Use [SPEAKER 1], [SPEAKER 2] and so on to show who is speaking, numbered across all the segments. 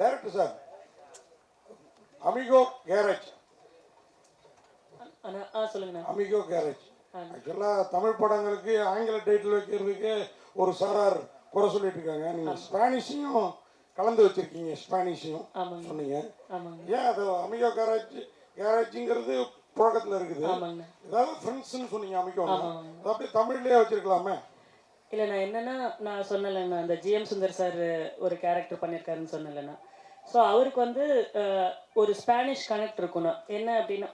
[SPEAKER 1] Director sir, Amigo Garage.
[SPEAKER 2] சொல்லுங்கண்ணா.
[SPEAKER 1] Amigo Garage ஆக்சுவலாக தமிழ் படங்களுக்கு ஆங்கில டைட்டில் வைக்கிறதுக்கு ஒரு சாரார் குறை சொல்லிட்டு இருக்காங்க. நீங்கள் ஸ்பானிஷையும் கலந்து வச்சிருக்கீங்க, ஸ்பானிஷையும் சொன்னீங்க. ஏன் அது அமிகோ கேரேஜுங்கிறது புழக்கத்தில் இருக்குது. ஏதாவது ஃப்ரெண்ட்ஸ்ன்னு சொன்னீங்க அமிகோ, அது அப்படியே தமிழ்லேயே வச்சிருக்கலாமே.
[SPEAKER 2] இல்லை நான் என்னென்னா, நான் சொன்னலைண்ணா, அந்த ஜிஎம் சுந்தர் சார் ஒரு கேரக்டர் பண்ணியிருக்காருன்னு சொன்னலைண்ணா. ஸோ அவருக்கு வந்து ஒரு ஸ்பானிஷ் கனெக்ட் இருக்கணும். என்ன அப்படின்னா,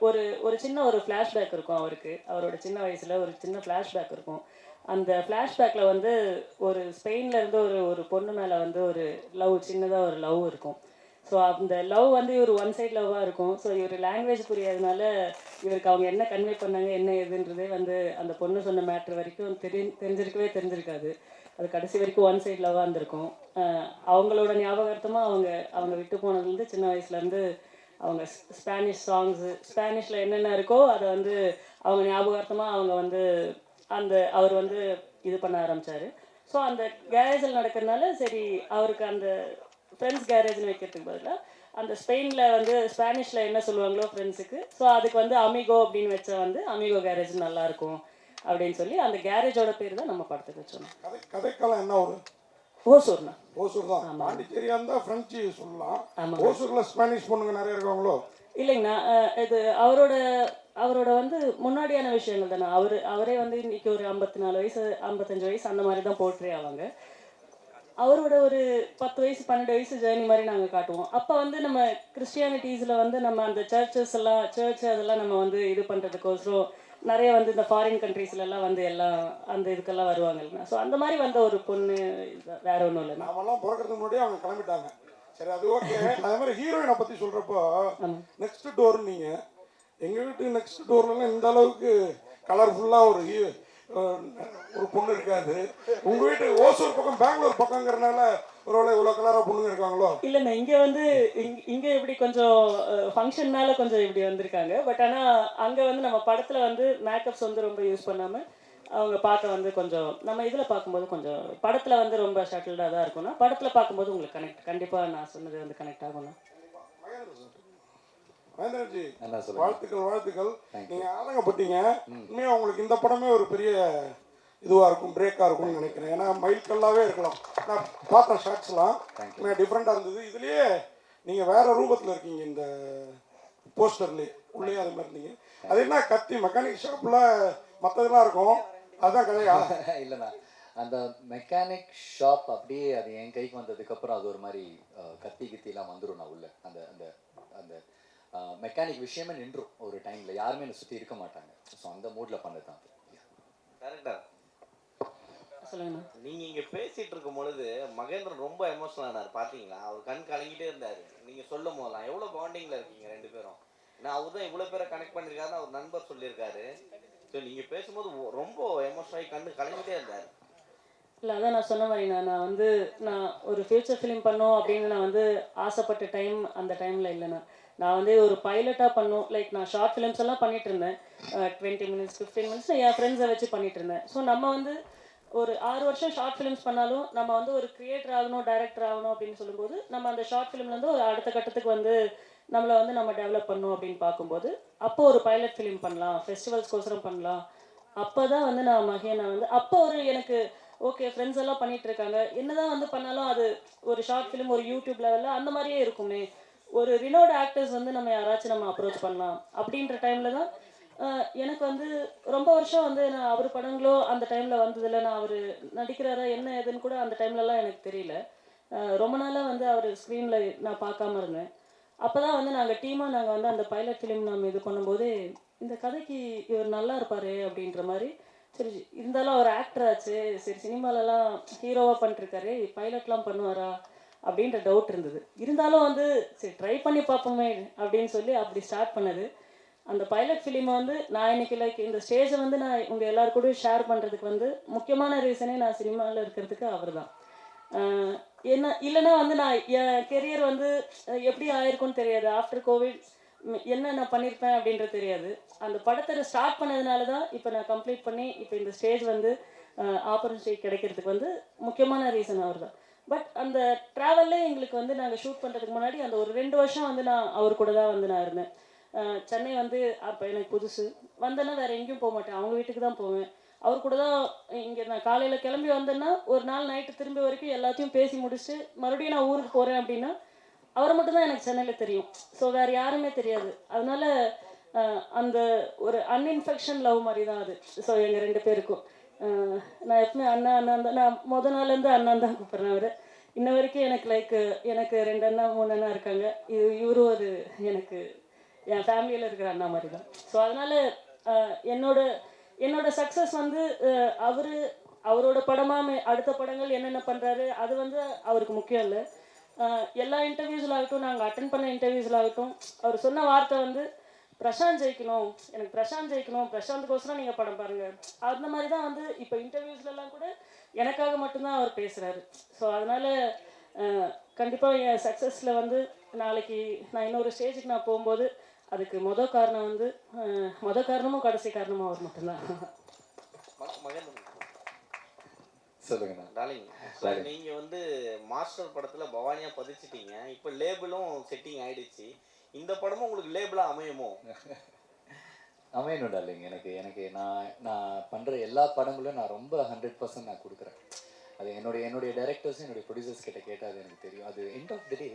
[SPEAKER 2] ஒரு சின்ன ஒரு ஃப்ளாஷ்பேக் இருக்கும் அவருக்கு. அவரோட சின்ன வயசில் ஒரு சின்ன ஃப்ளாஷ்பேக் இருக்கும். அந்த ஃப்ளாஷ்பேக்கில் வந்து ஒரு ஸ்பெயினில் இருந்து ஒரு பொண்ணு மேலே வந்து ஒரு சின்னதாக ஒரு லவ் இருக்கும். ஸோ அந்த லவ் வந்து இவர் ஒன் சைட் லவ்வாக இருக்கும். ஸோ இவர் லாங்குவேஜ் புரியாதனால இவருக்கு அவங்க என்ன கன்வே பண்ணாங்க என்ன ஏதுன்றதே வந்து அந்த பொண்ணு சொன்ன மேட்ரு வரைக்கும் தெரிஞ்சிருக்காது. அது கடைசி வரைக்கும் ஒன் சைட் லவ்வாக இருந்திருக்கும். அவங்களோட ஞாபகார்த்தமாக அவங்க விட்டு போனதுலேருந்து சின்ன வயசுலேருந்து அவங்க ஸ்பானிஷ் சாங்ஸு, ஸ்பானிஷில் என்னென்ன இருக்கோ அதை வந்து அவங்க ஞாபகார்த்தமாக அவங்க வந்து அவர் வந்து இது பண்ண ஆரம்பித்தார். ஸோ அந்த கேரேஜில் நடக்கிறதுனால சரி அவருக்கு அந்த ஃப்ரெண்ட்ஸ் கேரேஜ்னு வைக்கிறதுக்கு பதிலாக அந்த ஸ்பெயினில் வந்து ஸ்பானிஷில் என்ன சொல்லுவாங்களோ ஃப்ரெண்ட்ஸுக்கு, ஸோ அதுக்கு வந்து அமிகோ அப்படின்னு வச்சா வந்து அமிகோ கேரேஜ் நல்லாயிருக்கும் அப்படின்னு சொல்லி அந்த கேரேஜோட பேர் தான் நம்ம படத்துக்கு வச்சோம்.
[SPEAKER 1] கதைக்காலம் என்ன ஒரு
[SPEAKER 2] ஓசூர்ண்ணா.
[SPEAKER 1] ஓசூர் தான். பாண்டிச்சேரியா இருந்தால் ஃப்ரெஞ்சு சொல்லலாம். ஓசூரில் ஸ்பானிஷ் பொண்ணுங்க நிறைய இருக்காங்களோ? இல்லைங்கண்ணா,
[SPEAKER 2] இது அவரோட வந்து முன்னாடியான விஷயங்கள் தானே. அவரே வந்து இன்னைக்கு ஒரு 54 வயசு 55 வயசு அந்த மாதிரி தான் போர்ட்ரே ஆவாங்க. அவரோட ஒரு 10 வயசு 12 வயசு ஜேர்னி மாதிரி நாங்கள் காட்டுவோம். அப்போ வந்து நம்ம கிறிஸ்டியானிட்டிஸில் வந்து நம்ம அந்த சர்ச் அதெல்லாம் நம்ம வந்து இது பண்ணுறதுக்கோசரம் நிறைய வந்து இந்த ஃபாரின் கண்ட்ரீஸ்லாம் வந்து எல்லாம் அந்த இதுக்கெல்லாம் வருவாங்கல்ல. ஸோ அந்த மாதிரி வந்த ஒரு பொண்ணு, வேற ஒன்றும் இல்லை.
[SPEAKER 1] நாமெல்லாம் பிறக்கிறதுக்கு முன்னாடியே அவங்க கிளம்பிட்டாங்க. சரி, அது ஓகே. அதே மாதிரி ஹீரோயினை பற்றி சொல்கிறப்போ நெக்ஸ்ட் டோர், நீங்கள் எங்கள் வீட்டு நெக்ஸ்ட் டோர்லாம் இந்த அளவுக்கு கலர்ஃபுல்லாக ஒரு பொண்ணு இருக்காது. உங்க வீட்டு ஓசூர் பக்கம் பெங்களூர் பக்கங்கிறனால ஒருவேளை இவ்வளோ கலராக பொண்ணுங்க இருக்காங்களோ?
[SPEAKER 2] இல்லைண்ணா, இங்கே வந்து இங்கே இப்படி கொஞ்சம் ஃபங்க்ஷன்னால கொஞ்சம் இப்படி வந்திருக்காங்க. பட் ஆனால் அங்கே வந்து நம்ம படத்தில் வந்து மேக்கப்ஸ் வந்து ரொம்ப யூஸ் பண்ணாமல் அவங்க பார்க்க வந்து கொஞ்சம் நம்ம இதில் பார்க்கும்போது கொஞ்சம் படத்தில் வந்து ரொம்ப ஷட்டில்டாக தான் இருக்கும்னா, படத்தில் பார்க்கும்போது உங்களுக்கு கண்டிப்பாக நான் சொன்னது வந்து கனெக்ட் ஆகும்ண்ணா.
[SPEAKER 1] மகேந்திரன்ஜி, வாழ்த்துக்கள். நீங்கள் ஆதங்கப்பட்டீங்க. உண்மையாக உங்களுக்கு இந்த படமே ஒரு பெரிய இதுவாக இருக்கும், பிரேக்காக இருக்கும்னு நினைக்கிறேன். ஏன்னா மைல்கல்லாகவே இருக்கலாம். நான் பார்த்தேன் ஷார்ட்ஸ்லாம் டிஃப்ரெண்ட்டாக இருந்தது. இதுலேயே நீங்கள் வேற ரூபத்தில் இருக்கீங்க. இந்த போஸ்டர்லேயே உள்ளே அது மாதிரி இருந்தீங்க. அது என்ன கத்தி மெக்கானிக் ஷாப்பில் மற்றதெல்லாம் இருக்கும், அதுதான் கதையா?
[SPEAKER 3] இல்லைண்ணா, அந்த மெக்கானிக் ஷாப் அப்படியே அது என் கைக்கு வந்ததுக்கப்புறம் அது ஒரு மாதிரி கத்திலாம் வந்துடும். நான் உள்ள அந்த அந்த அந்த மெக்கானிக் விஷயமே நின்றும் ஒரு டைமில். யாருமே என்னை சுற்றி இருக்க மாட்டாங்க. ஸோ அந்த மூடில் பண்ணது தான்.
[SPEAKER 4] கரெக்டா
[SPEAKER 2] சொல்லுங்கண்ணா.
[SPEAKER 4] நீங்கள் இங்கே பேசிகிட்டு இருக்கும் பொழுது மகேந்திரன் ரொம்ப எமோஷனல் ஆனார். பார்த்தீங்களா? அவர் கண் கலங்கிட்டே இருந்தார். நீங்கள் சொல்லும் போதெல்லாம் எவ்வளோ பாண்டிங்கில் இருக்கீங்க ரெண்டு பேரும். ஏன்னா அவர் தான் இவ்வளோ பேரை கனெக்ட் பண்ணியிருக்காருன்னு அவர் நண்பர் சொல்லியிருக்காரு. ஸோ நீங்கள் பேசும்போது ரொம்ப எமோஷனல் ஆகி கண்ணு கலங்கிட்டே இருந்தார்.
[SPEAKER 2] இல்லை, அதான் நான் சொன்ன மாதிரிண்ணா, நான் ஒரு ஃபியூச்சர் ஃபிலிம் பண்ணோம் அப்படின்னு நான் வந்து ஆசைப்பட்ட அந்த டைமில் இல்லைண்ணா. நான் வந்து ஒரு பைலட்டாக பண்ணோம். லைக் நான் ஷார்ட் ஃபிலிம்ஸ் எல்லாம் பண்ணிட்டு இருந்தேன். 20 minutes 15 minutes என் ஃப்ரெண்ட்ஸை வச்சு பண்ணிட்டு இருந்தேன். ஸோ நம்ம வந்து ஒரு 6 வருஷம் ஷார்ட் ஃபிலிம்ஸ் பண்ணாலும் நம்ம வந்து ஒரு கிரியேட்டர் ஆகணும், டைரக்டர் ஆகணும் அப்படின்னு சொல்லும்போது நம்ம அந்த ஷார்ட் ஃபிலிம்லேருந்து ஒரு அடுத்த கட்டத்துக்கு வந்து நம்மளை வந்து நம்ம டெவலப் பண்ணணும் அப்படின்னு பார்க்கும்போது அப்போ ஒரு பைலட் ஃபிலிம் பண்ணலாம், ஃபெஸ்டிவல்ஸ்க்கோசரம் பண்ணலாம். அப்போ தான் வந்து நான் வந்து அப்போ எனக்கு ஓகே ஃப்ரெண்ட்ஸ் எல்லாம் பண்ணிட்டு இருக்காங்க, என்னதான் வந்து பண்ணாலும் அது ஒரு ஷார்ட் ஃபிலிம் ஒரு யூடியூப் லெவலில் அந்த மாதிரியே இருக்குமே, ஒரு ரினோட் ஆக்டர்ஸ் வந்து நம்ம யாராச்சும் நம்ம அப்ரோச் பண்ணலாம் அப்படின்ற டைமில் தான் எனக்கு வந்து ரொம்ப வருஷம் வந்து நான் அவர் படங்களோ அந்த டைமில் வந்ததில்லை. நான் அவர் நடிக்கிறாரா என்ன ஏதுன்னு கூட அந்த டைம்லலாம் எனக்கு தெரியல. ரொம்ப நாளாக வந்து அவர் ஸ்க்ரீனில் நான் பார்க்காம இருந்தேன். அப்போ தான் வந்து நாங்கள் வந்து அந்த பைலட் ஃபிலிம் நம்ம இது பண்ணும்போது இந்த கதைக்கு இவர் நல்லா இருப்பார் அப்படின்ற மாதிரி. சரி, இருந்தாலும் அவர் ஆக்டர் ஆச்சு, சரி சினிமாலலாம் ஹீரோவாக பண்ணிட்டுருக்காரு, பைலட்லாம் பண்ணுவாரா அப்படின்ற டவுட் இருந்தது. இருந்தாலும் வந்து சரி ட்ரை பண்ணி பார்ப்போமே அப்படின்னு சொல்லி அப்படி ஸ்டார்ட் பண்ணது. அந்த பைலட் ஃபிலிமை வந்து நான் இன்னைக்கு லைக் இந்த ஸ்டேஜை வந்து நான் உங்கள் எல்லாருக்கூடயும் ஷேர் பண்ணுறதுக்கு வந்து முக்கியமான ரீசனே நான் சினிமாவில் இருக்கிறதுக்கு அவர் தான். என்ன இல்லைன்னா வந்து நான் என் கெரியர் வந்து எப்படி ஆயிருக்கும்னு தெரியாது. ஆஃப்டர் கோவிட் என்ன நான் பண்ணியிருப்பேன் அப்படின்றது தெரியாது. அந்த படத்தை ஸ்டார்ட் பண்ணதுனால தான் இப்போ நான் கம்ப்ளீட் பண்ணி இப்போ இந்த ஸ்டேஜ் வந்து ஆப்பர்ச்சுனிட்டி கிடைக்கிறதுக்கு வந்து முக்கியமான ரீசன் அவர் தான். பட் அந்த ட்ராவல்லே எங்களுக்கு வந்து நாங்கள் ஷூட் பண்ணுறதுக்கு முன்னாடி அந்த ஒரு 2 வருஷம் வந்து நான் அவர் கூட தான் வந்து நான் இருந்தேன். சென்னை வந்து அப்போ எனக்கு புதுசு. வந்தேன்னா வேறு எங்கேயும் போக மாட்டேன், அவங்க வீட்டுக்கு தான் போவேன். அவர் கூட தான் இங்கே நான் காலையில் கிளம்பி வந்தேன்னா ஒரு நாள் நைட்டு திரும்பி வரைக்கும் எல்லாத்தையும் பேசி முடிச்சுட்டு மறுபடியும் நான் ஊருக்கு போகிறேன் அப்படின்னா அவரை மட்டும்தான் எனக்கு சென்னையில் தெரியும். ஸோ வேறு யாருமே தெரியாது. அதனால அந்த ஒரு அன்இன்ஃபெக்ஷன் லவ் மாதிரி தான் அது. ஸோ எங்கள் 2 பேருக்கும் நான் எப்பவுமே அண்ணா அண்ணா தான், நான் முத நாள்லேருந்து அண்ணான் தான் கூப்பிட்றேன். அவர் இன்ன வரைக்கும் எனக்கு எனக்கு 2 அண்ணா 3 அண்ணா இருக்காங்க. இவரும் ஒரு எனக்கு என் ஃபேமிலியில் இருக்கிற அண்ணா மாதிரி தான். ஸோ அதனால் என்னோட சக்ஸஸ் வந்து அவரோட படமாக அடுத்த படங்கள் என்னென்ன பண்ணுறாரு அது வந்து அவருக்கு முக்கியம் இல்லை. எல்லா இன்டர்வியூஸில் ஆகட்டும், நாங்கள் அட்டன் பண்ண இன்டர்வியூஸில் ஆகட்டும், அவர் சொன்ன வார்த்தை வந்து பிரசாந்த் ஜெயிக்கணும், எனக்கு பிரசாந்த் ஜெயிக்கணும், பிரசாந்துக்கோசரம் நீங்கள் படம் பாருங்கள், அந்த மாதிரி தான் வந்து இப்போ இன்டர்வியூஸ்லாம் கூட எனக்காக மட்டும்தான் அவர் பேசுகிறாரு. ஸோ அதனால் கண்டிப்பாக என் சக்ஸஸில் வந்து நாளைக்கு நான் இன்னொரு ஸ்டேஜுக்கு நான் போகும்போது அதுக்கு மொதல் காரணமும் கடைசி காரணமும் அவர் மட்டும்தான்.
[SPEAKER 4] மகேந்திரன்
[SPEAKER 3] சொல்லுங்கண்ணா.
[SPEAKER 4] டார்லிங், நீங்க வந்து மாஸ்டர் படத்துல பவானியா பதிச்சிட்டீங்க, இப்போ லேபிளும் செட்டிங் ஆயிடுச்சு. இந்த படமும் உங்களுக்கு லேபிளா அமையுமோ?
[SPEAKER 3] அமையணும் டார்லிங். எனக்கு நான் பண்ணுற எல்லா படங்களும் நான் ரொம்ப 100% நான் கொடுக்குறேன். அது என்னுடைய டைரக்டர்ஸும் என்னுடைய ப்ரொடியூசர்ஸ் கிட்ட கேட்டால் அது எனக்கு தெரியும். அது எண்ட் ஆஃப் த டே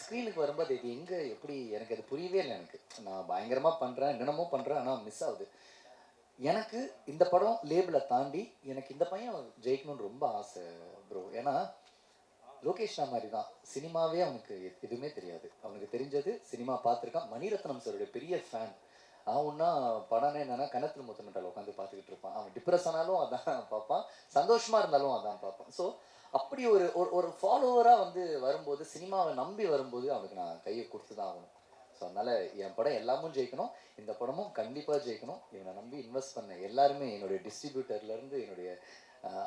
[SPEAKER 3] ஸ்க்ரீனுக்கு வரும்போது இது எங்கே எப்படி எனக்கு அது புரியவே இல்லை. நான் பயங்கரமாக பண்ணுறேன், என்னென்னமோ பண்ணுறேன், ஆனால் மிஸ் ஆகுது. எனக்கு இந்த படம் லேபிளை தாண்டி எனக்கு இந்த பையன் ஜெயிக்கணும்னு ரொம்ப ஆசை ப்ரோ. ஏன்னா லோகேஷ் மாதிரி தான், சினிமாவே அவனுக்கு எதுவுமே தெரியாது. அவனுக்கு தெரிஞ்சது சினிமா பார்த்துருக்கான். மணிரத்னம் சாருடைய பெரிய ஃபேன். அவன்னா படம்னு என்னன்னா கணத்தில் முத்தமிட்டால் உட்காந்து பார்த்துக்கிட்டு இருப்பான். அவன் டிப்ரெஸ் ஆனாலும் அதான் பார்ப்பான், சந்தோஷமாக இருந்தாலும் அதான் பார்ப்பான். ஸோ அப்படி ஒரு ஃபாலோவராக வந்து வரும்போது, சினிமாவை நம்பி வரும்போது அவனுக்கு நான் கையை கொடுத்து தான் ஆகணும். ஸோ அதனால் என் படம் எல்லாமும் ஜெயிக்கணும், இந்த படமும் கண்டிப்பாக ஜெயிக்கணும். இவனை நம்பி இன்வெஸ்ட் பண்ண எல்லாருமே, என்னுடைய டிஸ்ட்ரிபியூட்டர்லேருந்து என்னுடைய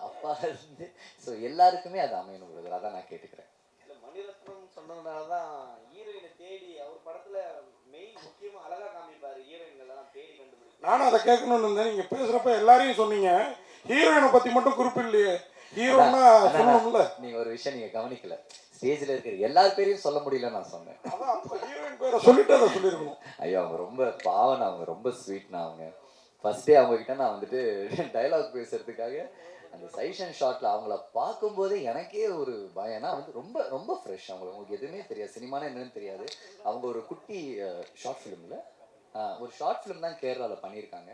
[SPEAKER 3] அப்பாலேருந்து, ஸோ எல்லாருக்குமே அது அமையணும் பிரதர். அதான் நான் கேட்டுக்கிறேன்.
[SPEAKER 4] இல்லை, மணிரத்னம் சொன்னதுனால தான் ஹீரோயினை தேடி அவர் படத்தில் மெயின் முக்கியமாக அழகாக காமிப்பார், ஹீரோயின்கள்லாம் தேடி கண்டுபிடிக்கும்.
[SPEAKER 1] நானும் அதை கேட்கணும்னு இருந்தேன். நீங்கள் பேசுகிறப்ப எல்லாரையும் சொன்னீங்க, ஹீரோயினை பற்றி மட்டும் குறிப்பிடலையே. ஹீரோனா சொல்லணும்ல.
[SPEAKER 3] நீங்கள் ஒரு விஷயம் நீங்கள் கவனிக்கல, ஸ்டேஜில் இருக்கிற எல்லார் பேரையும் சொல்ல முடியல நான் சொன்னேன்.
[SPEAKER 1] அதான் ஹீரோயின் பேரை சொல்லிட்டு அதை சொல்லியிருக்கணும்.
[SPEAKER 3] ஐயோ அவங்க ரொம்ப பாவம், அவங்க ரொம்ப ஸ்வீட்னா. அவங்க ஃபர்ஸ்டே அவங்ககிட்ட நான் வந்துட்டு டைலாக் பேசுறதுக்காக அந்த சைஷன் ஷாட்டில் அவங்கள பார்க்கும்போதே எனக்கே ஒரு பயம். ஏன்னா வந்து ரொம்ப ரொம்ப ஃப்ரெஷ். அவங்களுக்கு எதுவுமே தெரியாது, சினிமானா என்னன்னு தெரியாது. அவங்க ஒரு குட்டி ஷார்ட் ஃபிலிமில் ஒரு ஷார்ட் ஃபிலிம் தான் கேரளாவில் பண்ணியிருக்காங்க.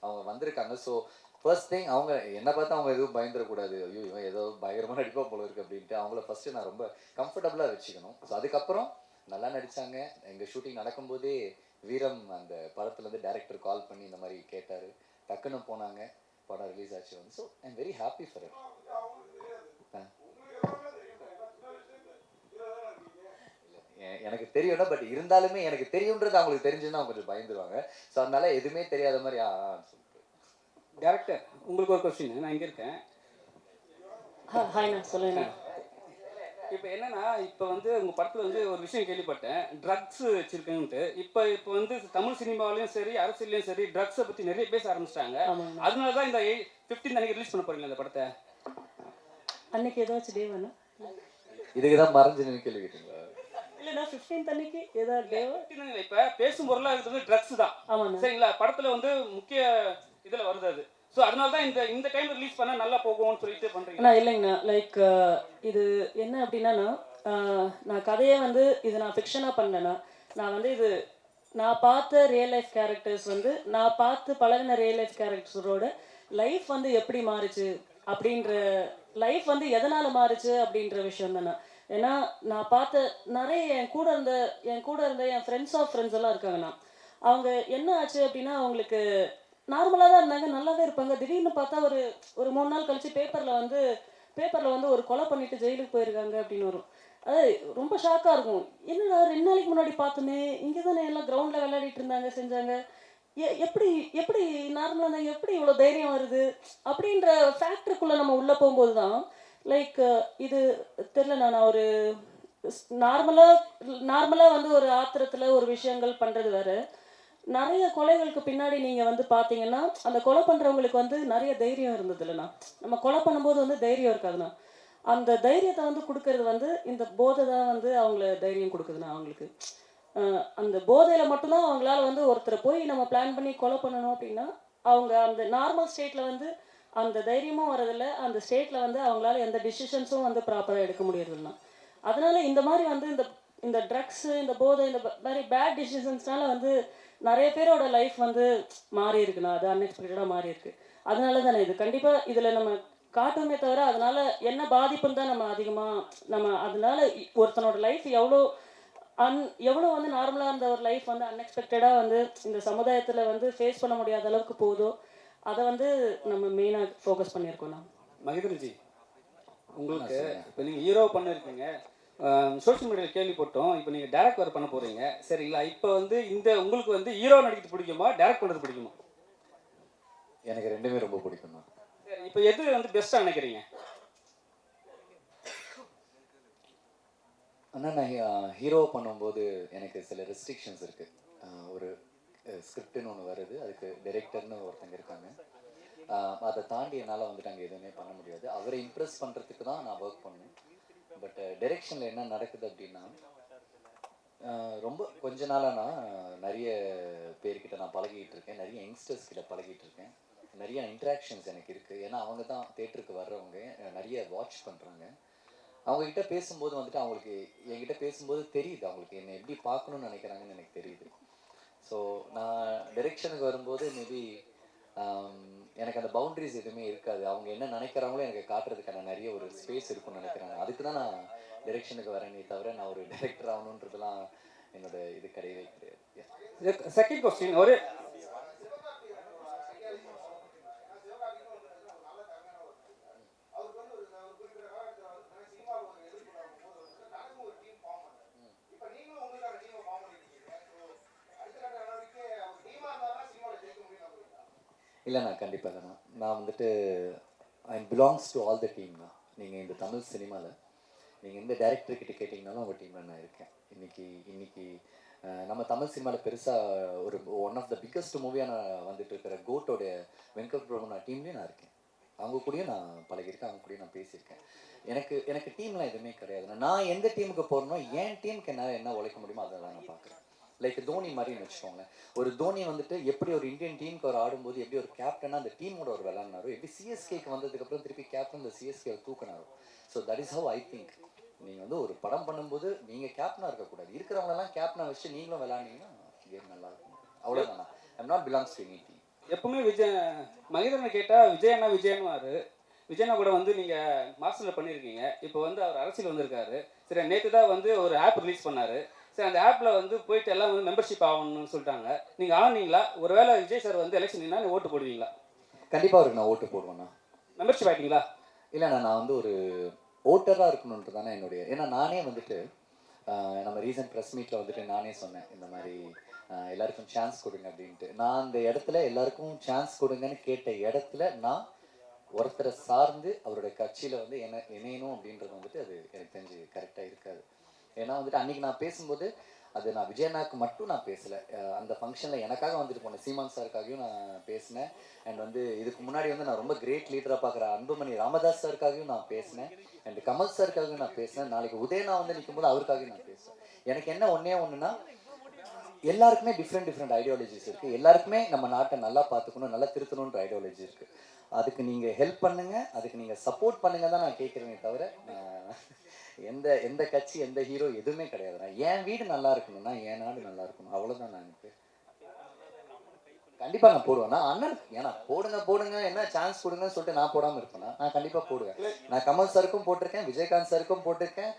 [SPEAKER 3] அவங்க வந்திருக்காங்க. ஸோ ஃபர்ஸ்ட் திங் அவங்க என்னை பார்த்து அவங்க எதுவும் பயந்துடக்கூடாது, ஐயோ இவன் ஏதோ பயங்கரமாக நடிப்பா போல இருக்கு அப்படின்ட்டு அவங்கள ஃபஸ்ட்டு நான் ரொம்ப கம்ஃபர்டபுளாக வச்சுக்கணும். ஸோ அதுக்கப்புறம் நல்லா நடித்தாங்க. எங்கள் ஷூட்டிங் நடக்கும்போதே வீரம் அந்த படத்துலேருந்து டைரக்டர் கால் பண்ணி இந்த மாதிரி கேட்டார். டக்குன்னு போனாங்க, படம் ரிலீஸ் ஆச்சு வந்து. So I am very happy for it. எனக்கு தெரியும்னா, பட் இருந்தாலுமே எனக்கு தெரியுன்றது அவங்களுக்கு தெரிஞ்சுன்னா அவங்க கொஞ்சம் பயந்துருவாங்க. ஸோ அதனால எதுவுமே தெரியாத மாதிரி சொல்லிட்டு.
[SPEAKER 5] டேரக்டர், உங்களுக்கு ஒரு கொஸ்டின். நான் இங்கே இருக்கேன்.
[SPEAKER 2] ஹாய்ண்ணா, சொல்லுங்க.
[SPEAKER 5] இப்போ என்னன்னா, இப்போ வந்து உங்கள் படத்தில் வந்து ஒரு விஷயம் கேள்விப்பட்டேன், ட்ரக்ஸ் வச்சுருக்கேன்ட்டு. இப்போ வந்து தமிழ் சினிமாவிலையும் சரி அரசியலையும் சரி ட்ரக்ஸை பற்றி நிறைய பேச ஆரம்பிச்சிட்டாங்க. அதனால தான் இந்த 15 அன்னைக்கு ரிலீஸ் பண்ண போறீங்களா இந்த படத்தை?
[SPEAKER 2] அன்னைக்கு ஏதாச்சும் டே வேணா?
[SPEAKER 3] இதுக்கு தான் மறைஞ்சு நீங்கள் கேள்வி கேட்டீங்களா?
[SPEAKER 2] இல்லைண்ணா, 15 அன்னைக்கு ஏதாவது டேவா?
[SPEAKER 5] இப்போ பேசும் பொருளாக இருக்கிறது ட்ரக்ஸ் தான்.
[SPEAKER 2] ஆமாண்ணா.
[SPEAKER 5] சரிங்களா? படத்தில் வந்து முக்கிய இதில் வருது அது. ஸோ அதனால தான் இந்த டைம் ரிலீஸ் பண்ணால் நல்லா போகும்னு சொல்லிட்டு பண்ணுறீங்க.
[SPEAKER 2] அண்ணா இல்லைங்கண்ணா, லைக் இது என்ன அப்படின்னா, நான் கதையை வந்து இது நான் ஃபிக்ஷனாக பண்ணேன்னா, நான் வந்து இது நான் பார்த்த ரியல் லைஃப் கேரக்டர்ஸ் வந்து நான் பார்த்து பழகின ரியல் லைஃப் கேரக்டர்ஸோட லைஃப் வந்து எப்படி மாறுச்சு அப்படின்ற, லைஃப் வந்து எதனால் மாறுச்சு அப்படின்ற விஷயம் தானே. ஏன்னா நான் பார்த்த நிறைய என் கூட இருந்த என் ஃப்ரெண்ட்ஸ் ஆஃப் ஃப்ரெண்ட்ஸ் எல்லாம் இருக்காங்கண்ணா. அவங்க என்ன ஆச்சு அப்படின்னா, அவங்களுக்கு நார்மலாக தான் இருந்தாங்க, நல்லாவே இருப்பாங்க. திடீர்னு பார்த்தா ஒரு 3 நாள் கழிச்சு பேப்பரில் வந்து ஒரு கொலை பண்ணிட்டு ஜெயிலுக்கு போயிருக்காங்க அப்படின்னு வரும். அது ரொம்ப ஷாக்காக இருக்கும். என்னடா 2 நாளைக்கு முன்னாடி பார்த்தோமே, இங்கே தானே எல்லாம் கிரவுண்டில் விளையாடிட்டு இருந்தாங்க செஞ்சாங்க, எப்படி நார்மலாக இருந்தாங்க, எப்படி இவ்வளோ தைரியம் வருது அப்படின்ற ஃபேக்டருக்குள்ளே நம்ம உள்ளே போகும்போது தான் லைக் இது தெரில. நான் ஒரு நார்மலாக வந்து ஒரு ஆத்திரத்தில் ஒரு விஷயங்கள் பண்ணுறது வேறு. நிறைய கொலைகளுக்கு பின்னாடி நீங்கள் வந்து பார்த்தீங்கன்னா, அந்த கொலை பண்ணுறவங்களுக்கு வந்து நிறைய தைரியம் இருந்தது இல்லைண்ணா. நம்ம கொலை பண்ணும்போது வந்து தைரியம் இருக்காதுண்ணா. அந்த தைரியத்தை வந்து கொடுக்கறது வந்து இந்த போதை தான் வந்து அவங்கள தைரியம் கொடுக்குதுண்ணா அவங்களுக்கு. அந்த போதையில் மட்டும்தான் அவங்களால வந்து ஒருத்தரை போய் நம்ம பிளான் பண்ணி கொலை பண்ணணும் அப்படின்னா அவங்க அந்த நார்மல் ஸ்டேட்டில் வந்து அந்த தைரியமும் வரதில்லை, அந்த ஸ்டேட்டில் வந்து அவங்களால எந்த டிசிஷன்ஸும் வந்து ப்ராப்பராக எடுக்க முடியறதில்லை. அதனால இந்த மாதிரி வந்து இந்த ட்ரக்ஸு, இந்த போதை, இந்த மாதிரி பேட் டிசிஷன்ஸ்னால வந்து நிறைய பேரோட லைஃப் வந்து மாறி இருக்குண்ணா. அது அன்எக்ஸ்பெக்டடாக மாறி இருக்கு. அதனால தானே இது கண்டிப்பாக இதில் நம்ம காட்டுமே தவிர அதனால என்ன பாதிப்புன்னு தான் நம்ம அதிகமாக அதனால ஒருத்தனோட லைஃப் எவ்வளோ வந்து நார்மலாக இருந்த ஒரு லைஃப் வந்து அன்எக்ஸ்பெக்டடாக வந்து இந்த சமுதாயத்தில் வந்து ஃபேஸ் பண்ண முடியாத அளவுக்கு போதோ அதை வந்து நம்ம மெயினாக ஃபோக்கஸ் பண்ணியிருக்கோம். நான்
[SPEAKER 5] மகேந்திரன்ஜி, உங்களுக்கு இப்போ நீங்கள் ஹீரோ பண்ணியிருக்கீங்க, சோஷியல் மீடியாவில் கேள்விப்பட்டோம், இப்போ நீங்கள் டேரக்ட் வேறு பண்ண போகிறீங்க சரிங்களா? இப்போ வந்து உங்களுக்கு வந்து ஹீரோ நடிக்கிறது பிடிக்குமா, டேரக்ட் பண்ணுறது பிடிக்குமா?
[SPEAKER 3] எனக்கு ரெண்டுமே ரொம்ப பிடிக்கும் தான்.
[SPEAKER 5] சரி, இப்போ எது வந்து பெஸ்ட்டாக நினைக்கிறீங்க?
[SPEAKER 3] ஆனால் நான் ஹீரோ பண்ணும்போது எனக்கு சில ரெஸ்ட்ரிக்ஷன்ஸ் இருக்குது. ஒரு ஸ்கிரிப்டுன்னு ஒன்று வருது, அதுக்கு டைரக்டர்னு ஒருத்தங்க இருக்காங்க. அதை தாண்டி என்னால் வந்துட்டு அங்கே எதுவுமே பண்ண முடியாது. அவரை இம்ப்ரெஸ் பண்ணுறதுக்கு தான் நான் ஒர்க் பண்ணேன். பட் டைரெக்ஷனில் என்ன நடக்குது அப்படின்னா, ரொம்ப கொஞ்ச நாளாக நான் நிறைய பேர்கிட்ட நான் பழகிட்டு இருக்கேன், நிறைய யங்ஸ்டர்ஸ் கிட்ட பழகிட்டு இருக்கேன், நிறைய இன்ட்ராக்ஷன்ஸ் எனக்கு இருக்குது. ஏன்னா அவங்க தான் தேட்டருக்கு வர்றவங்க, நிறைய வாட்ச் பண்ணுறாங்க. அவங்கக்கிட்ட பேசும்போது வந்துட்டு அவங்களுக்கு என்கிட்ட பேசும்போது தெரியுது அவங்களுக்கு என்னை எப்படி பார்க்கணுன்னு நினைக்கிறாங்கன்னு எனக்கு தெரியுது. ஸோ நான் டைரெக்ஷனுக்கு வரும்போது மேபி எனக்கு அந்த பவுண்ட்ரிஸ் எதுவுமே இருக்காது. அவங்க என்ன நினைக்கிறாங்களோ எனக்கு காட்டுறதுக்கான நிறைய ஒரு ஸ்பேஸ் இருக்குன்னு நினைக்கிறாங்க. அதுக்கு தான் நான் டைரெக்ஷனுக்கு வரேனே தவிர நான் ஒரு டைரக்டர் ஆகணுன்றதுலாம் என்னோட இது கிடையவே கிடையாது.
[SPEAKER 5] செகண்ட் கொஸ்டின், ஒரு
[SPEAKER 3] இல்லைண்ணா, கண்டிப்பாக இல்லைண்ணா. நான் வந்துட்டு ஐ belongs to all the team தான். நீங்கள் இந்த தமிழ் சினிமாவில் நீங்கள் எந்த டேரக்டர்கிட்ட கேட்டிங்கனாலும் அவங்க டீமில் நான் இருக்கேன். இன்னைக்கு நம்ம தமிழ் சினிமாவில் பெருசாக ஒரு ஒன் ஆஃப் த பிக்கஸ்ட் மூவியாக நான் வந்துட்டு இருக்கிற கோட்டோடைய வெங்கட் பிரபு டீம்லேயும் நான் இருக்கேன். அவங்க கூடயும் நான் பழகியிருக்கேன், அவங்க கூடயும் நான் பேசியிருக்கேன். எனக்கு டீம்லாம் எதுவுமே கிடையாது. நான் எந்த டீமுக்கு போகிறனோ என் டீமுக்கு என்னால் என்ன உழைக்க முடியுமோ அதை தான் நான் பார்க்குறேன். லைக் தோனி மாதிரின்னு வச்சுக்கோங்களேன். ஒரு தோனி வந்துட்டு எப்படி ஒரு இந்தியன் டீமுக்கு அவர் ஆடும்போது எப்படி ஒரு கேப்டனாக அந்த டீமோட ஒரு விளையாடினாரோ, எப்படி சிஎஸ்கேக்கு வந்ததுக்கப்புறம் திருப்பி கேப்டன் இந்த சிஎஸ்கே தூக்கினாரோ. So that is how I think. நீங்கள் வந்து ஒரு படம் பண்ணும்போது நீங்கள் கேப்டனாக இருக்கக்கூடாது, இருக்கிறவங்களெல்லாம் கேப்டனாக வச்சு நீங்களும் விளையாண்டிங்கன்னா கேம் நல்லா இருக்கும். அவ்வளோதானா. I'm not belongs to any team.
[SPEAKER 5] எப்பவுமே மகேந்திரனை கேட்டால் விஜயன்னு விஜயனா கூட வந்து நீங்கள் மாஸ்டரில் பண்ணியிருக்கீங்க. இப்போ வந்து அவர் அரசியல் வந்திருக்காரு. சரி, நேற்று தான் வந்து ஒரு ஆப் ரிலீஸ் பண்ணார். சரி, அந்த ஆப்பில் வந்து போயிட்டு எல்லாம் வந்து மெம்பர்ஷிப் ஆகணும்னு சொல்லிட்டாங்க. நீங்கள் ஆனீங்களா? ஒருவேளை விஜய் சார் வந்து எலெக்ஷன் நின்னா ஓட்டு போடுவீங்களா?
[SPEAKER 3] கண்டிப்பாக அவருக்கு நான் ஓட்டு போடுவேண்ணா.
[SPEAKER 5] மெம்பர்ஷிப் ஆகிட்டீங்களா?
[SPEAKER 3] இல்லைண்ணா, நான் வந்து ஒரு ஓட்டராக இருக்கணுன்றது தானே என்னுடைய. ஏன்னா நானே வந்துட்டு நம்ம ரீசன்ட் ப்ரெஸ் மீட்டில் வந்துட்டு நானே சொன்னேன் இந்த மாதிரி எல்லாருக்கும் சான்ஸ் கொடுங்க அப்படின்ட்டு. நான் அந்த இடத்துல எல்லாருக்கும் சான்ஸ் கொடுங்கன்னு கேட்ட இடத்துல நான் ஒருத்தரை சார்ந்து அவருடைய கட்சியில் வந்து இணையணும் அப்படின்றது வந்துட்டு அது எனக்கு தெரிஞ்சு கரெக்டாக இருக்காது. ஏன்னா வந்துட்டு அன்றைக்கி நான் பேசும்போது அது நான் விஜயனாக்கு மட்டும் நான் பேசலை. அந்த ஃபங்க்ஷனில் எனக்காக வந்துட்டு போனேன், சீமான் சாருக்காகவும் நான் பேசினேன். அண்ட் வந்து இதுக்கு முன்னாடி வந்து நான் ரொம்ப கிரேட் லீடராக பார்க்குற அன்புமணி ராமதாஸ் சாருக்காகவும் நான் பேசினேன். அண்ட் கமல் சாருக்காகவும் நான் பேசினேன். நாளைக்கு உதயனா வந்து நிற்கும்போது அவருக்காகவும் நான் பேசுவேன். எனக்கு என்ன ஒன்றுனா, எல்லாருக்குமே டிஃப்ரெண்ட் ஐடியாலஜிஸ் இருக்குது. எல்லாருக்குமே நம்ம நாட்டை நல்லா பார்த்துக்கணும், நல்லா திருத்தணுன்ற ஐடியாலஜி இருக்குது. அதுக்கு நீங்கள் ஹெல்ப் பண்ணுங்கள், அதுக்கு நீங்கள் சப்போர்ட் பண்ணுங்க தான் நான் கேட்குறேனே தவிர எந்த கட்சி எந்த ஹீரோ எதுவுமே கிடையாதுண்ணா. என் வீடு நல்லா இருக்கணும்னா என் நாடு நல்லா இருக்கணும், அவ்வளோதான். நான் எனக்கு கண்டிப்பாக நான் போடுவேன். அண்ணன் ஏன்னா போடுங்க என்ன சான்ஸ் கொடுங்கன்னு சொல்லிட்டு நான் போடாமல் இருப்பேன்னா நான் கண்டிப்பாக போடுவேன். நான் கமல் சாருக்கும் போட்டிருக்கேன், விஜயகாந்த் சாருக்கும் போட்டிருக்கேன்.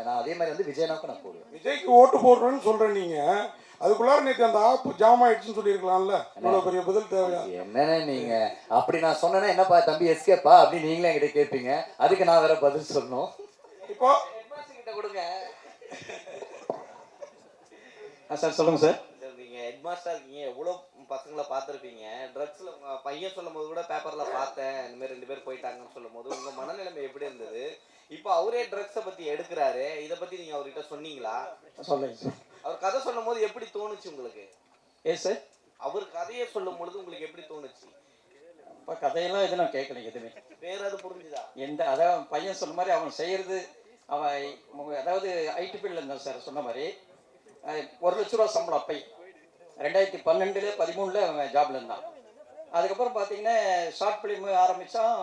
[SPEAKER 3] நான் அதே மாதிரி வந்து விஜயனாவுக்கும் நான் போடுவேன்.
[SPEAKER 1] விஜய்க்கு ஓட்டு போடுறேன்னு சொல்கிறேன். நீங்கள் அதுக்குள்ளார நேற்று அந்த ஆப் ஜாம் ஆயிடுச்சுன்னு சொல்லியிருக்கலாம்ல. இவ்வளோ பெரிய பதில் தேவையா?
[SPEAKER 3] என்னன்னு நீங்கள் அப்படி நான் சொன்னேன்னா என்னப்பா தம்பி எஸ்கேப்பா அப்படின்னு நீங்களே என்கிட்ட கேட்பீங்க. அதுக்கு நான் வேற பதில் சொல்லணும்.
[SPEAKER 1] இப்போ
[SPEAKER 4] கிட்ட கொடுங்க
[SPEAKER 6] சார். சொல்லுங்கள் சார்.
[SPEAKER 4] நீங்கள் ஹெட் மாஸ்டராக இருக்கீங்க, எவ்வளோ பசங்களை பார்த்துருப்பீங்க. ட்ரக்ஸில் பையன் சொல்லும் போது கூட பேப்பரில் பார்த்தேன், இந்த மாதிரி 2 பேர் போயிட்டாங்கன்னு சொல்லும் போது உங்கள் மனநிலைமை எப்படி இருந்தது? இப்போ அவரே ட்ரக்ஸை பற்றி எடுக்கிறாரு, இதை பற்றி நீங்கள் அவர்கிட்ட சொன்னீங்களா?
[SPEAKER 6] சொல்லுங்க சார்.
[SPEAKER 4] அவர் கதை சொல்லும் போது எப்படி தோணுச்சு உங்களுக்கு?
[SPEAKER 6] சார்
[SPEAKER 4] அவர் கதையை சொல்லும் பொழுது உங்களுக்கு எப்படி தோணுச்சு?
[SPEAKER 6] இப்போ கதையெல்லாம் எதுவும் நான் கேட்கலைங்க எதுவுமே.
[SPEAKER 4] வேற அது புரிஞ்சுதா?
[SPEAKER 6] அதான் பையன் சொன்ன மாதிரி அவன் செய்கிறது, அதாவது ஐடி ஃபீல்டில் இருந்தான் சார் சொன்ன மாதிரி. 1,00,000 ரூபா சம்பளம் அப்பை 2012 13 அவன் ஜாப்ல இருந்தான். அதுக்கப்புறம் பார்த்தீங்கன்னா ஷார்ட் ஃபிலிம் ஆரம்பித்தான்.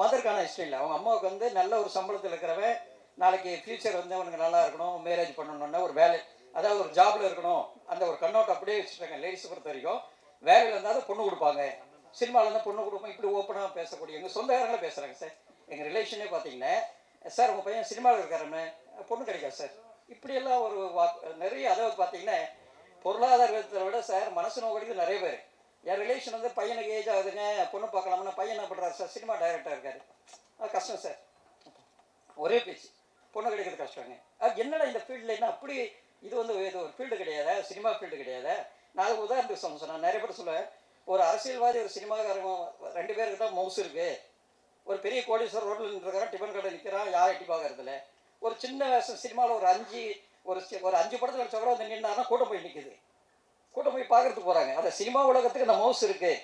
[SPEAKER 6] மதருக்கான ஹிஸ்ட்ரி இல்லை. அவங்க அம்மாவுக்கு வந்து நல்ல ஒரு சம்பளத்தில் இருக்கிறவன், நாளைக்கு ஃப்யூச்சர் வந்து அவனுக்கு நல்லா இருக்கணும், மேரேஜ் பண்ணணுன்னா ஒரு வேலை, அதாவது ஒரு ஜாப்ல இருக்கணும், அந்த ஒரு கண்ணோட்டம் அப்படியே வச்சுருக்காங்க. லேடிஸை பொறுத்த வரைக்கும் வேலையில் இருந்தாலும் பொண்ணு கொடுப்பாங்க, சினிமாவில் இருந்தால் பொண்ணு கொடுப்போம், இப்படி ஓப்பனாக பேசக்கூடிய எங்கள் சொந்தக்காரங்களே பேசுகிறாங்க சார். எங்கள் ரிலேஷனே பார்த்தீங்கன்னா, சார் உங்கள் பையன் சினிமாவில் இருக்காருன்னு பொண்ணு கிடைக்காது சார், இப்படியெல்லாம் ஒரு நிறைய. அதாவது பார்த்தீங்கன்னா பொருளாதாரத்தை விட சார் மனசு நோக்கடிக்கு நிறைய பேர். என் ரிலேஷன் வந்து பையனுக்கு ஏஜ் ஆகுதுங்க, பொண்ணு பார்க்கலாம்னா பையன் என்ன பண்ணுறாரு சார், சினிமா டைரக்டராக இருக்காரு, அது கஷ்டம் சார். ஒரே பேச்சு, பொண்ணு கிடைக்கிறது கஷ்டங்க. அது என்னடா இந்த ஃபீல்டில் என்ன அப்படி, இது வந்து இது ஒரு ஃபீல்டு கிடையாது, சினிமா ஃபீல்டு கிடையாது. நான் உதாரணத்துக்கு சொன்னேன் சார், நான் நிறைய பேர் சொல்லுவேன், ஒரு அரசியல்வாதி ஒரு சினிமாக்காரங்க 2 பேருக்கு தான் மவுஸ் இருக்குது. ஒரு பெரிய கோடீஸ்வரர் ரோட்டில் நின்றுருக்காரன், டிஃபன் கடை நிற்கிறான், யாரும் எட்டி பார்க்கறதில்ல. ஒரு சின்ன வேஷம் சினிமாவில் ஒரு 5 படத்தில் வச்ச கூட வந்து நின்னாருன்னா கூட்டம் போய் நிற்குது, கூட்டம் போய் பார்க்கறதுக்கு போகிறாங்க. அந்த சினிமா உலகத்துக்கு அந்த மவுஸ் இருக்குது.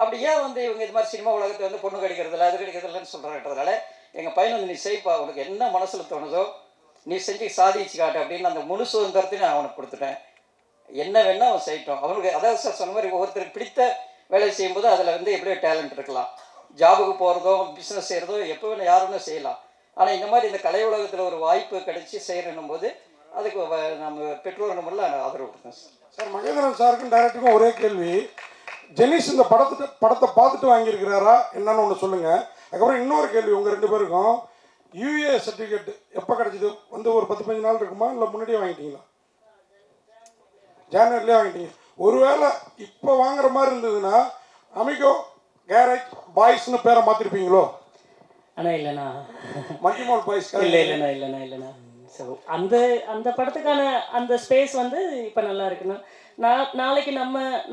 [SPEAKER 6] அப்படி ஏன் வந்து இவங்க இது மாதிரி சினிமா உலகத்தை வந்து பொண்ணு கிடைக்கிறதில்ல, அது கிடைக்கிறதில்லன்னு சொல்கிறாங்கன்றதுனால எங்கள் பையன் வந்து நீ செய்ப்பா, உனக்கு என்ன மனசில் தோணுதோ நீ செஞ்சு சாதிச்சு காட்டு அப்படின்னு அந்த முழு சுதந்திரத்தையும் நான் அவனுக்கு கொடுத்துட்டேன். என்ன வேணா அவன் செய்யட்டும். அவனுக்கு அதாவது சார் சொன்ன மாதிரி ஒவ்வொருத்தருக்கு பிடித்த வேலையை செய்யும்போது அதில் வந்து எப்படியோ டேலண்ட் இருக்கலாம். ஜாபுக்கு போகிறதோ பிஸ்னஸ் செய்கிறதோ எப்போ வேணும் யார் வேணும் செய்யலாம். ஆனால் இந்த மாதிரி இந்த கலை உலகத்தில் ஒரு வாய்ப்பு கிடைச்சி செய்யணும் போது அதுக்கு நம்ம பெற்றோர் நம்மள ஆதரவு கொடுத்தேன் சார்.
[SPEAKER 1] சார் மகேந்திரன் சாருக்கும் டைரக்டருக்கும் ஒரே கேள்வி. ஜெனிஸ் இந்த படத்தை பார்த்துட்டு வாங்கியிருக்கிறாரா என்னன்னு ஒன்று சொல்லுங்கள். அதுக்கப்புறம் இன்னொரு கேள்வி உங்கள் 2 பேருக்கும். யூஏ சர்டிஃபிகேட் எப்போ கிடச்சிது? வந்து ஒரு 10-15 நாள் இருக்குமா, இல்லை முன்னாடியே வாங்கிட்டீங்களா? ஜனவரிலே வாங்கிட்டீங்க. ஒருவேளை இப்போ வாங்குற மாதிரி இருந்ததுன்னா அமிகோ கேரேஜ் பாய்ஸ்னு பேரை மாற்றிருப்பீங்களோ?
[SPEAKER 2] ஆனால் இல்லைண்ணா,
[SPEAKER 1] மல்டிமால் பாய்ஸ்
[SPEAKER 2] இல்லைண்ணா. ஸோ அந்த படத்துக்கான அந்த ஸ்பேஸ் வந்து இப்போ நல்லா இருக்குண்ணா. நாளைக்கு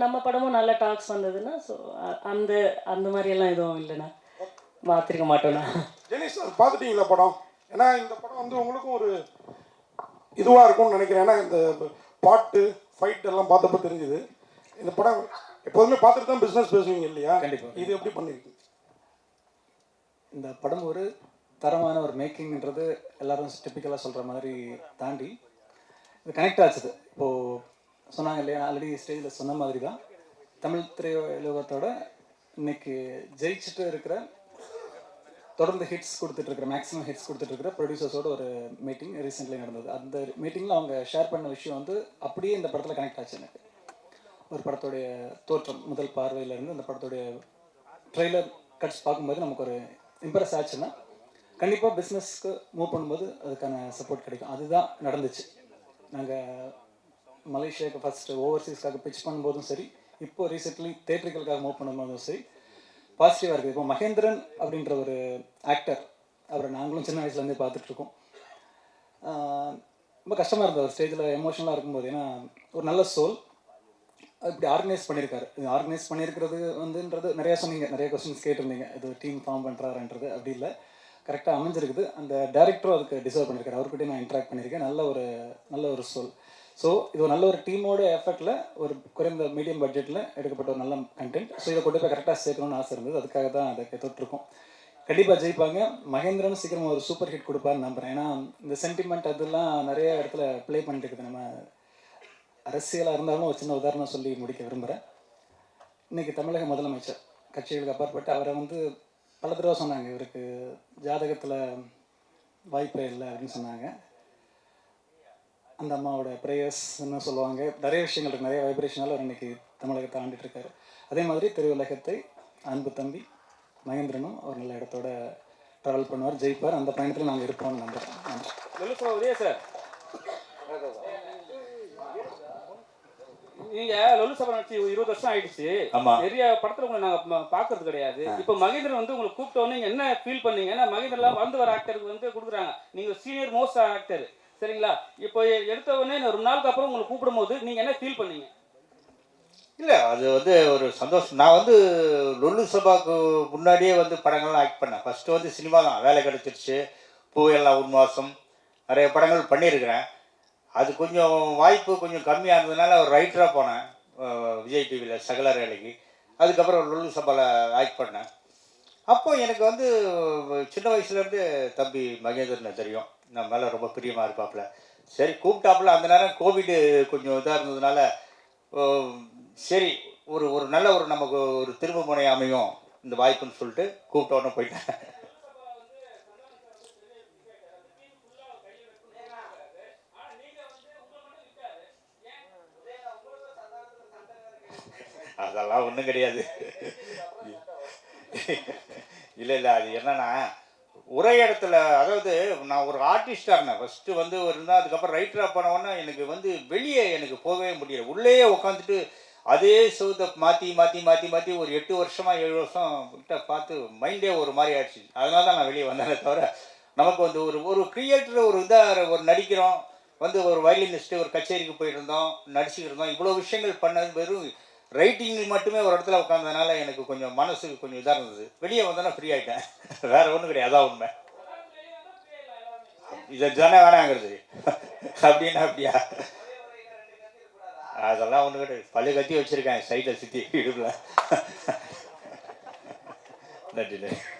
[SPEAKER 2] நம்ம படமும் நல்ல டாக்ஸ் வந்ததுன்னா ஸோ அந்த மாதிரியெல்லாம் எதுவும் இல்லைண்ணா, மாற்றிருக்க மாட்டோண்ணா.
[SPEAKER 1] ஜெனிஸ் அது பார்த்துட்டீங்களா படம்? ஏன்னா இந்த படம் வந்து உங்களுக்கும் ஒரு இதுவாக இருக்கும்னு நினைக்கிறேன். ஏன்னா இந்த பாட்டு ஃபைட் எல்லாம் பார்த்தப்ப தெரிஞ்சுது. இந்த படம் எப்போதுமே பார்த்துட்டு தான் பிஸ்னஸ் பேசுவீங்க இல்லையா?
[SPEAKER 6] கண்டிப்பாக.
[SPEAKER 1] இது எப்படி பண்ணியிருக்கீங்க?
[SPEAKER 6] இந்த படம் ஒரு தரமான ஒரு மேக்கிங்ன்றது எல்லாரும் டிப்பிக்கலாக சொல்கிற மாதிரி தாண்டி இது கனெக்ட் ஆச்சுது. இப்போது சொன்னாங்க இல்லையா, ஆல்ரெடி ஸ்டேஜில் சொன்ன மாதிரி தான் தமிழ் திரையுலகத்தோட இன்னைக்கு ஜெயிச்சுட்டு இருக்கிற, தொடர்ந்து ஹிட்ஸ் கொடுத்துட்ருக்குற, மேக்ஸிமம் ஹிட்ஸ் கொடுத்துட்ருக்குற ப்ரொடியூசர்ஸோட ஒரு மீட்டிங் ரீசெண்ட்லி நடந்தது. அந்த மீட்டிங்கில் அவங்க ஷேர் பண்ண விஷயம் வந்து அப்படியே இந்த படத்தில் கனெக்ட் ஆச்சு. எனக்கு ஒரு படத்துடைய தோற்றம் முதல் பார்வையிலேருந்து அந்த படத்துடைய ட்ரெய்லர் கட்ஸ் பார்க்கும்போது நமக்கு ஒரு இம்ப்ரெஸ் ஆச்சுன்னா கண்டிப்பாக பிஸ்னஸ்க்கு மூவ் பண்ணும்போது அதுக்கான சப்போர்ட் கிடைக்கும். அதுதான் நடந்துச்சு. நாங்கள் மலேசியாவுக்கு ஃபஸ்ட்டு ஓவர்சீஸ்க்காக பிச் பண்ணும்போதும் சரி, இப்போது ரீசெண்ட்லி தேட்டருக்களுக்காக மூவ் பண்ணும்போதும் சரி பாசிட்டிவாக இருக்குது. இப்போ மகேந்திரன் அப்படின்ற ஒரு ஆக்டர், அவரை நாங்களும் சின்ன வயசுலேருந்தே பார்த்துட்ருக்கோம். ரொம்ப கஷ்டமாக இருந்தது ஒரு ஸ்டேஜில் எமோஷனலாக இருக்கும்போது. ஏன்னா ஒரு நல்ல சோல் இப்படி ஆர்கனைஸ் பண்ணியிருக்காரு. இது ஆர்கனைஸ் பண்ணியிருக்கிறது வந்துன்றது நிறையா சொன்னீங்க, நிறைய கொஸ்டின்ஸ் கேட்டிருந்தீங்க. இது டீம் ஃபார்ம் பண்ணுறாருன்றது அப்படி இல்லை, கரெக்டாக அமைஞ்சிருக்குது. அந்த டேரக்டரும் அதுக்கு டிசர்வ் பண்ணியிருக்காரு. அவர்கிட்டயும் நான் இன்ட்ராக்ட் பண்ணியிருக்கேன். நல்ல ஒரு சோல். ஸோ இது ஒரு நல்ல ஒரு டீமோட எஃபர்ட்டில் ஒரு குறைந்த மீடியம் பட்ஜெட்டில் எடுக்கப்பட்ட ஒரு நல்ல கண்டென்ட். ஸோ இதை கொண்டு போய் கரெக்டாக சேர்க்கணும்னு ஆசை இருந்தது. அதுக்காக தான் அதை தொட்டிருக்கோம். கண்டிப்பாக ஜெயிப்பாங்க. மகேந்திரன் சீக்கிரமாக ஒரு சூப்பர் ஹிட் கொடுப்பாருன்னு நம்புகிறேன். ஏன்னா இந்த சென்டிமெண்ட் அதெல்லாம் நிறைய இடத்துல ப்ளே பண்ணிட்டு இருக்குது. நம்ம அரசியலாக இருந்தாலும் ஒரு சின்ன உதாரணம் சொல்லி முடிக்க விரும்புகிறேன். இன்றைக்கி தமிழக முதலமைச்சர் கட்சிகளுக்கு அப்பாற்பட்டு அவரை வந்து பல தடவை சொன்னாங்க, இவருக்கு ஜாதகத்தில் வாய்ப்பே இல்லை அப்படின்னு சொன்னாங்க. அந்த அம்மாவோட ப்ரேயர்ஸ்ன்னு சொல்லுவாங்க, நிறைய விஷயங்கள் இருக்குது, நிறைய வைப்ரேஷனால அவர் இன்றைக்கி தமிழகத்தை ஆண்டுட்டு இருக்காரு. அதே மாதிரி திரையுலகத்தை அன்பு தம்பி மகேந்திரனும் ஒரு நல்ல இடத்தோட ட்ராவல் பண்ணுவார், ஜெயிப்பார். அந்த பயணத்தில் நாங்கள் இருப்போம்னு நம்புகிறேன். நன்றி.
[SPEAKER 5] உதய சார், நீங்க லொல்லு சபா நடிச்சு 20 வருஷம் ஆயிடுச்சு. நிறைய படத்துல உங்களை நாங்க பாக்குறது கிடையாது. இப்ப மகேந்திரன் வந்து உங்களை கூப்பிட்ட உடனே நீங்க என்ன ஃபீல் பண்ணீங்க? ஏன்னா மகேந்திரன் வந்து வர ஆக்டருக்கு வந்து கொடுக்குறாங்க, நீங்க சீனியர் மோஸ்ட் ஆக்டர், சரிங்களா? இப்போ எடுத்த உடனே ஒரு நாளுக்கு அப்புறம் உங்களை கூப்பிடும் போது நீங்க என்ன ஃபீல் பண்ணீங்க?
[SPEAKER 7] இல்லை, அது வந்து ஒரு சந்தோஷம். நான் வந்து லொல்லு சபாவுக்கு முன்னாடியே வந்து படங்கள்லாம் ஆக்ட் பண்ணேன். ஃபஸ்ட்டு வந்து சினிமா தான், வேலை கிடச்சிருச்சு, பூவெல்லாம் உன்வாசம், நிறைய படங்கள் பண்ணியிருக்கிறேன். அது கொஞ்சம் வாய்ப்பு கொஞ்சம் கம்மியாக இருந்ததுனால ஒரு ரைட்டராக போனேன் விஜய் டிவியில் சகல வேலைக்கு. அதுக்கப்புறம் லொல்லு சபாவில் ஆக்ட் பண்ணேன். அப்போ எனக்கு வந்து சின்ன வயசுலேருந்து தம்பி மகேந்திரனை தெரியும், நம்ம மேலே ரொம்ப பிரியமாக இருப்பாப்புல. சரி கூப்பிட்டாப்புல, அந்த நேரம் கோவிடு கொஞ்சம் இதாக இருந்ததுனால சரி ஒரு ஒரு நல்ல ஒரு நமக்கு ஒரு திரும்ப முனை அமையும் இந்த வாய்ப்புன்னு சொல்லிட்டு கூப்பிட்ட உடனே போயிட்டேன். அதெல்லாம் ஒன்றும் கிடையாது. இல்லை இல்லை, அது என்னன்னா ஒரே இடத்துல, அதாவது நான் ஒரு ஆர்டிஸ்டாக இருந்தேன் ஃபஸ்ட்டு வந்து இருந்தால், அதுக்கப்புறம் ரைட்டராக போனவொன்னே எனக்கு வந்து வெளியே எனக்கு போகவே முடியல. உள்ளேயே உட்காந்துட்டு அதே சவுத்தை மாற்றி மாற்றி மாற்றி மாற்றி ஒரு 8 வருஷமாக 7 வருஷம் கிட்ட பார்த்து மைண்டே ஒரு மாதிரி ஆயிடுச்சு. அதனால தான் நான் வெளியே வந்தேனே தவிர, நமக்கு வந்து ஒரு ஒரு கிரியேட்டர் ஒரு இதாக ஒரு நடிக்கிறோம், வந்து ஒரு வயலினிஸ்ட்டு ஒரு கச்சேரிக்கு போயிட்டு இருந்தோம், நடிச்சுக்கிட்டு இருந்தோம், இவ்வளோ விஷயங்கள் பண்ணது வெறும் ரைட்டிங் மட்டுமே ஒரு இடத்துல உட்காந்ததுனால எனக்கு கொஞ்சம் மனசுக்கு கொஞ்சம் இதாக இருந்தது. வெளியே வந்தோன்னா ஃப்ரீ ஆகிட்டேன். வேறு ஒன்றும் கிடையாது, அதான் உண்மை. இதை தானே வேணாங்கிறது அப்படின்னா அப்படியா? அதெல்லாம் ஒன்றும் கிடையாது. பல்லு கத்தி வச்சுருக்கேன் சைடில் சுற்றி இடுப்பில். நன்றி.